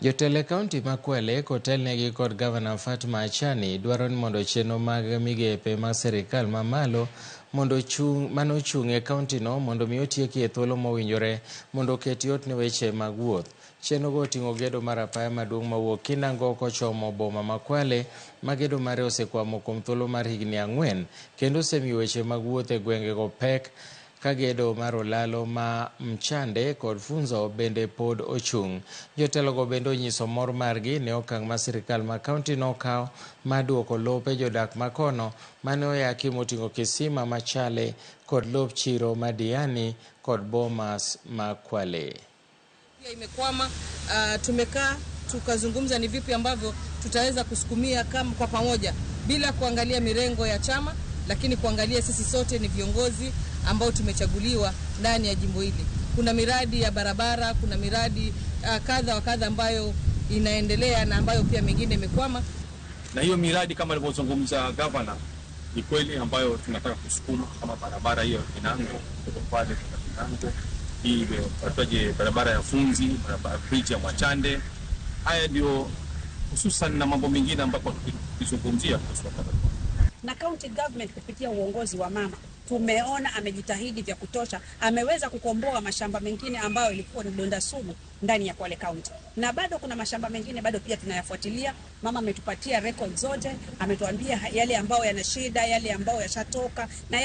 Jotelo kaunti ma Kwale kotelnegi kod Gavana Fatma Achani dwaro ni mondo chenro mag migepe mag sirikal mamalo manochung' e kauntino mondo mi otiekie thuolo mowinjore mondo oket yot ne weche mag wuoth. Chenrogo oting'o gedo mar apaya maduong' mawuok Kinango kochomo boma ma Kwale ma gedo mare osekwamo kuom thuolo mar higni 4 kendo osemiyo weche mag wuoth e gwengego pek ka gedo mar Olalo ma Mchande kod Funzo bende pod ochung'. Jotelogo bende onyiso mor margi ne okang' ma sirikal ma kaunti nokawo mar duoko lope jodak ma kono mane oyaki moting'o kisima machale kod lop chiro ma Diani kod Bomas ma Kwale. Imekwama, tumekaa tukazungumza ni vipi ambavyo tutaweza kusukumia kwa pamoja bila kuangalia mirengo ya chama, lakini kuangalia sisi sote ni viongozi ambao tumechaguliwa ndani ya jimbo hili. Kuna miradi ya barabara, kuna miradi kadha wa kadha ambayo inaendelea na ambayo pia mingine imekwama. Na hiyo miradi kama alivyozungumza gavana ni kweli ambayo tunataka kusukuma kama barabara hiyo Kinango kutoka pale Kinango, hii tutaje barabara ya Funzi, barabara bridge ya Machande. Haya ndio hususan na mambo mengine ambapo tukizungumzia kuhusu barabara. Na county government kupitia uongozi wa mama tumeona amejitahidi vya kutosha, ameweza kukomboa mashamba mengine ambayo ilikuwa ni donda sugu ndani ya Kwale County. Na bado kuna mashamba mengine bado pia tunayafuatilia. Mama ametupatia record zote, ametuambia yale ambayo yana shida, yale ambayo yashatoka na yale